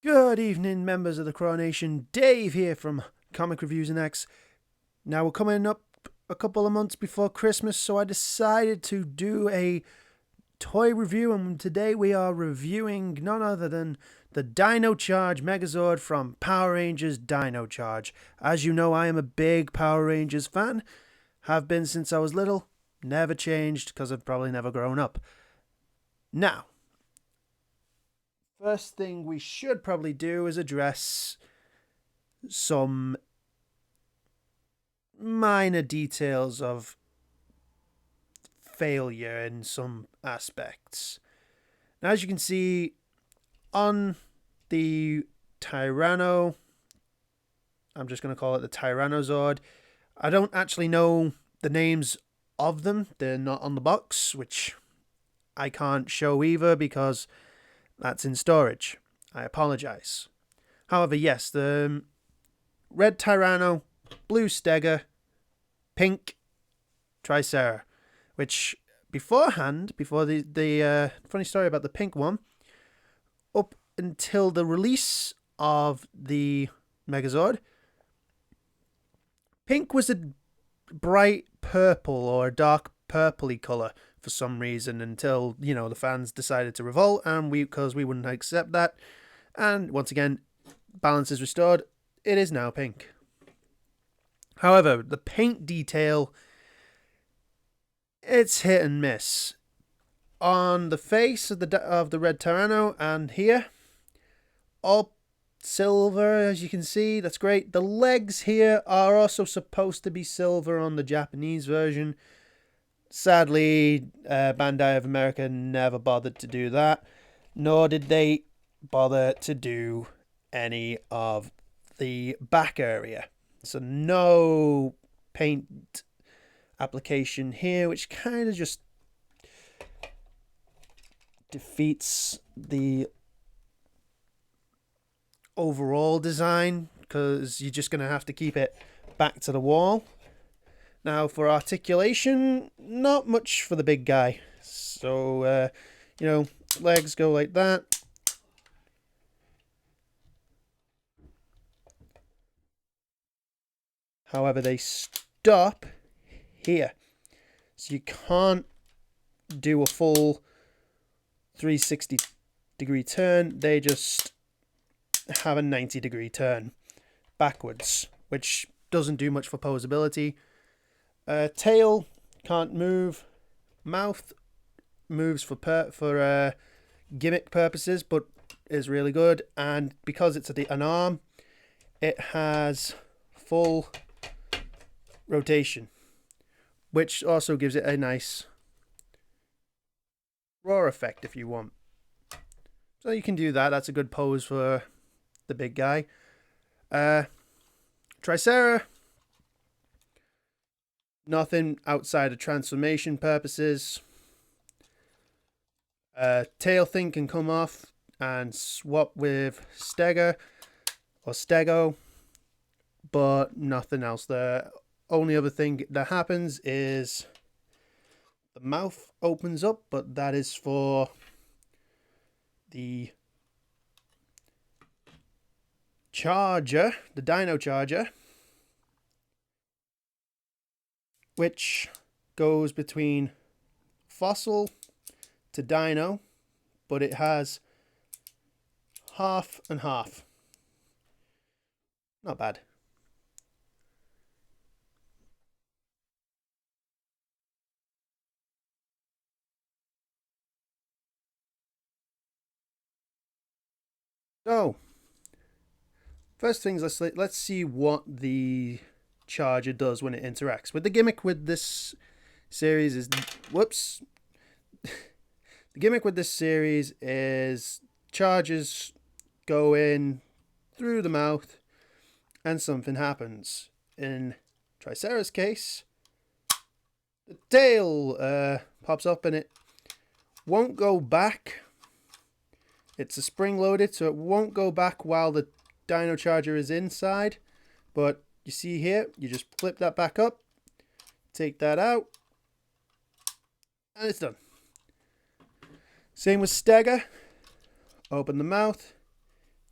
Good evening, members of the CRAA-Nation. Dave here from Comic Reviews and X. Now, we're coming up a couple of months before Christmas, so I decided to do a toy review, and today we are reviewing none other than the Dino Charge Megazord from Power Rangers Dino Charge. As you know, I am a big Power Rangers fan. Have been since I was little. Never changed, because I've probably never grown up. Now, first thing we should probably do is address some minor details of failure in some aspects. Now, as you can see on the Tyranno, I'm just going to call it the Tyranozord. I don't actually know the names of them. They're not on the box, which I can't show either because that's in storage. I apologize. However, yes, the red Tyranno, blue Stega, pink C.R.A.A, which beforehand, before the funny story about the pink one, up until the release of the Megazord, pink was a bright purple or a dark purpley colour for some reason until, the fans decided to revolt, and because we wouldn't accept that. And once again, balance is restored. It is now pink. However, the paint detail, it's hit and miss. On the face of the red Tyranno and here, all silver, as you can see. That's great. The legs here are also supposed to be silver on the Japanese version. Sadly, Bandai of America never bothered to do that, nor did they bother to do any of the back area. So no paint application here, which kind of just defeats the overall design, because you're just going to have to keep it back to the wall. Now, for articulation, not much for the big guy. So, legs go like that. However, they stop here. So you can't do a full 360-degree turn. They just have a 90-degree turn backwards, which doesn't do much for posability. Tail can't move. Mouth moves for gimmick purposes, but is really good. And because it's an arm, it has full rotation, which also gives it a nice roar effect if you want. So you can do that. That's a good pose for the big guy. C.R.A.A, nothing outside of transformation purposes. Tail thing can come off and swap with Stega or Stego, but nothing else there. Only other thing that happens is the mouth opens up, but that is for the charger, the Dino Charger, which goes between fossil to dino, but it has half and half. Not bad. So, first things, let's see what the charger does when it interacts. With the gimmick with this series is, whoops. The gimmick with this series is charges go in through the mouth and something happens. In C.R.A.A.'s case, the tail pops up and it won't go back. It's a spring loaded, so it won't go back while the Dino Charger is inside. But you see here, you just flip that back up, take that out, and it's done. Same with Stega. Open the mouth,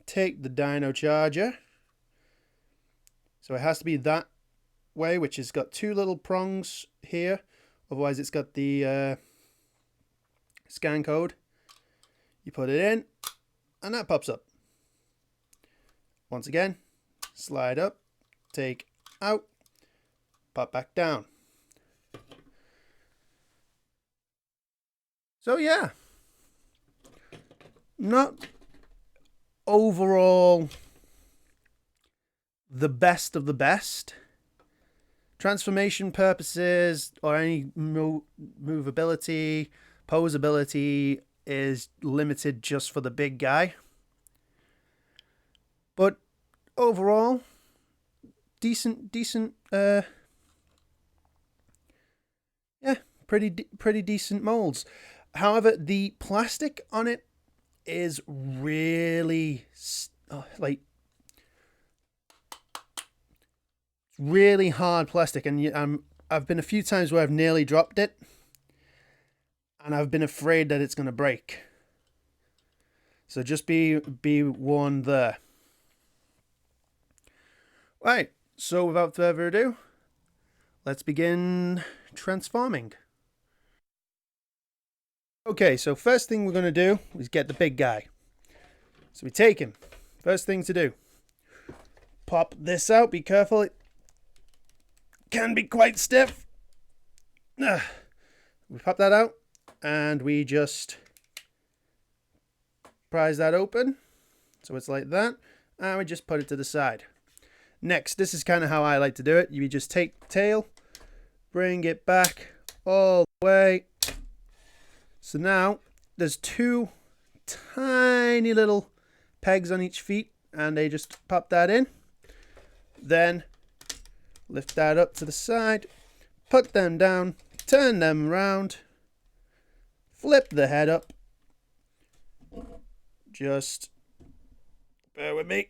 take the Dino charger. So it has to be that way, which has got two little prongs here. Otherwise it's got the scan code. You put it in and that pops up. Once again, slide up, take out, pop back down. So yeah, not overall the best of the best. Transformation purposes or any movability, posability is limited just for the big guy. But overall, decent, yeah, pretty decent molds. However, the plastic on it is really really hard plastic, and I've been a few times where I've nearly dropped it, and I've been afraid that it's going to break. So just be warned there. Right, so without further ado, let's begin transforming. Okay, so first thing we're going to do is get the big guy. So we take him. First thing to do, pop this out. Be careful, it can be quite stiff. We pop that out and we just prise that open. So it's like that. And we just put it to the side. Next, this is kind of how I like to do it. You just take the tail, bring it back all the way. So now there's two tiny little pegs on each feet and they just pop that in. Then lift that up to the side, put them down, turn them around, flip the head up. Just bear with me.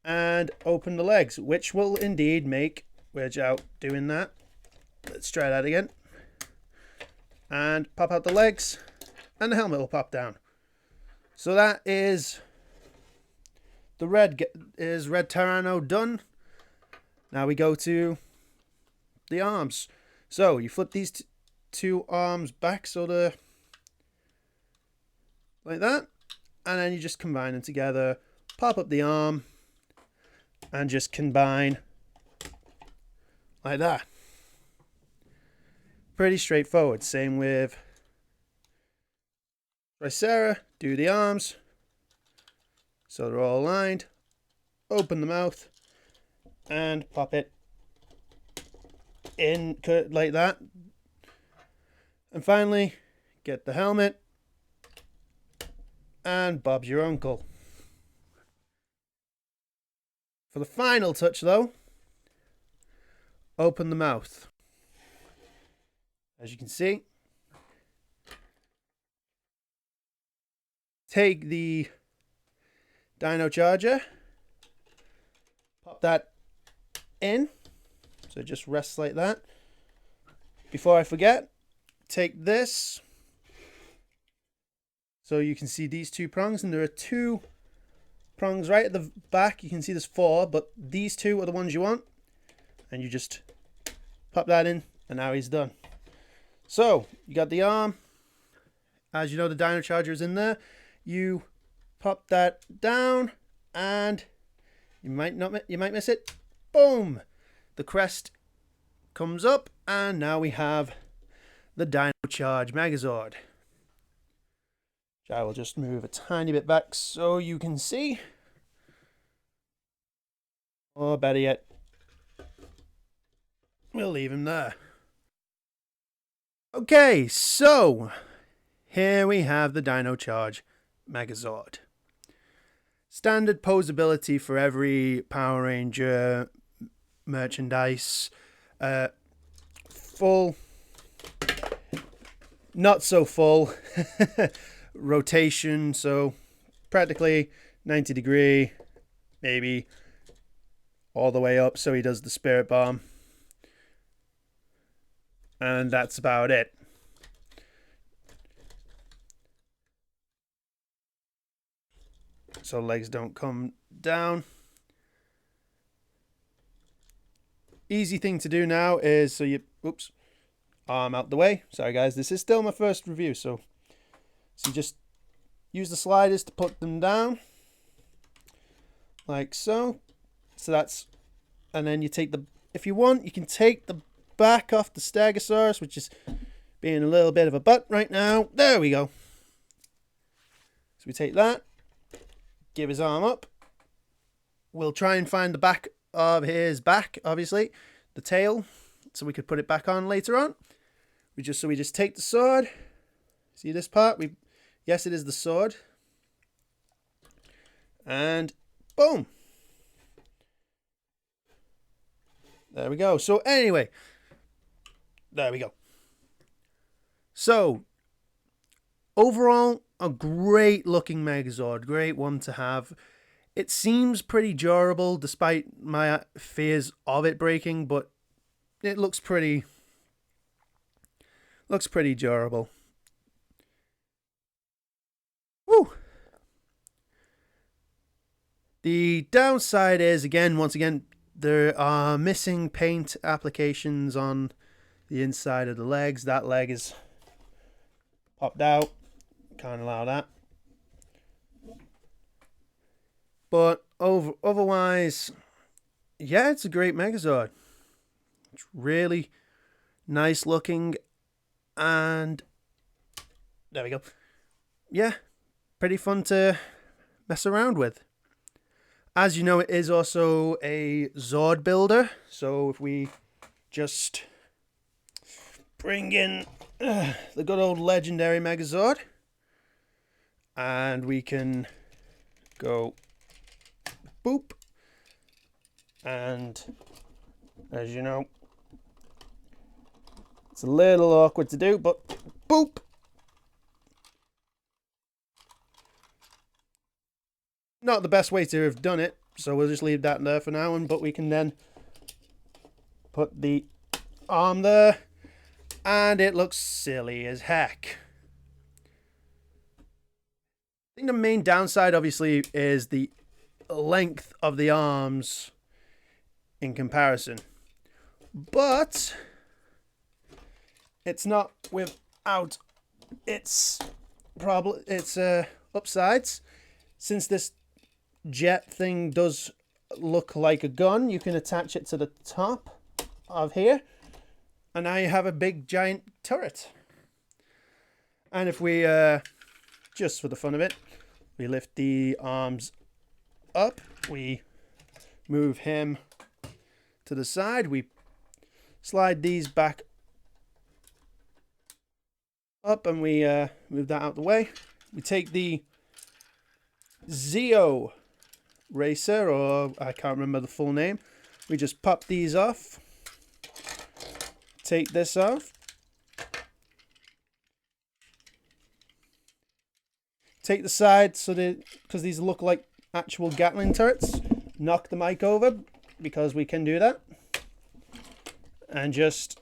And open the legs, which will indeed make, without doing that, let's try that again. And pop out the legs, and the helmet will pop down. So that is the red Tyranno done. Now we go to the arms. So you flip these two arms back, so they're like that, and then you just combine them together, pop up the arm, and just combine like that. Pretty straightforward. Same with C.R.A.A, do the arms so they're all aligned, open the mouth and pop it in like that. And finally, get the helmet and Bob's your uncle. For the final touch though, open the mouth. As you can see, take the Dino charger, pop that in, so it just rests like that. Before I forget, take this, so you can see these two prongs, and there are two prongs right at the back. You can see there's four, but these two are the ones you want, and you just pop that in, and now he's done. So you got the arm. As you know, the Dino charger is in there. You pop that down, and you might miss it. Boom! The crest comes up, and now we have the Dino Charge Megazord. I will just move a tiny bit back so you can see. Or better yet, we'll leave him there. Okay, so here we have the Dino Charge Megazord. Standard posability for every Power Ranger merchandise. Full, not so full rotation, so practically 90-degree, maybe all the way up, so he does the Spirit Bomb. And that's about it. so legs don't come down. Easy thing to do now is, so you, oops, arm out the way. Sorry guys, this is still my first review, so you just use the sliders to put them down, like so. So that's, and then you take the, if you want, you can take the back off the Stegosaurus, which is being a little bit of a butt right now. There we go. So we take that, give his arm up. We'll try and find the back of his back, obviously, the tail, so we could put it back on later on. We just take the sword. See this part? Yes, it is the sword. And boom. There we go. So anyway, there we go. So overall, a great looking Megazord, great one to have. It seems pretty durable despite my fears of it breaking, but it looks pretty durable. Woo! The downside is, once again, there are missing paint applications on the inside of the legs. That leg is popped out. Can't allow that. But otherwise, yeah, it's a great Megazord. It's really nice looking, and there we go. Yeah, pretty fun to mess around with. As you know, it is also a Zord builder, so if we just bring in the good old legendary Megazord, and we can go boop, and as you know, it's a little awkward to do, but boop. Not the best way to have done it, so we'll just leave that there for now, but we can then put the arm there, and it looks silly as heck. I think the main downside, obviously, is the length of the arms in comparison, but it's not without its upsides. Since this jet thing does look like a gun, you can attach it to the top of here, and now you have a big giant turret. And if we just for the fun of it, we lift the arms up, we move him to the side, we slide these back up, and we move that out the way. We take the Zeo Racer, or I can't remember the full name. We just pop these off, take this off, take the side, so that, because these look like actual Gatling turrets, knock the mic over, because we can do that, and just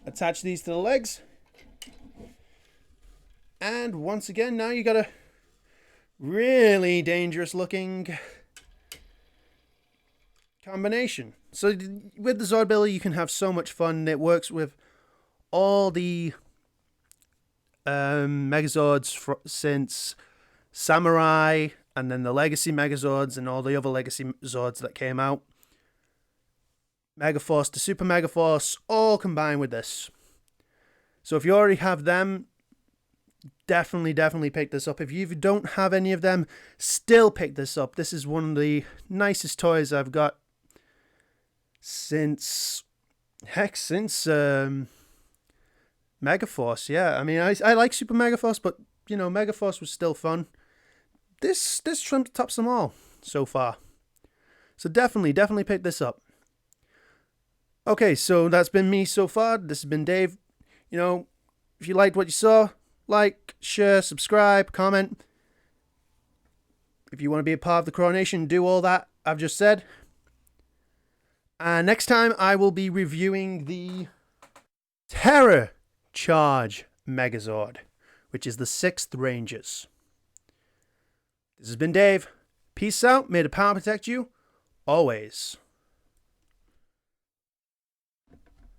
attach these to the legs. And once again, now you got a really dangerous looking combination. So with the Zord builder, you can have so much fun. It works with all the Megazords since Samurai, and then the Legacy Megazords and all the other Legacy Zords that came out. Megaforce to Super Megaforce, all combined with this. So if you already have them, definitely pick this up. If you don't have any of them, still pick this up. This is one of the nicest toys I've got since Megaforce. Yeah, I mean, I like Super Megaforce, but you know, Megaforce was still fun. This tops them all so far. So definitely pick this up. Okay, so that's been me so far. This has been Dave. You know, if you liked what you saw, like, share, subscribe, comment. If you want to be a part of the CRAA-Nation, do all that I've just said. And next time I will be reviewing the Terror Charge Megazord, which is the 6th Rangers. This has been Dave. Peace out. May the power protect you always.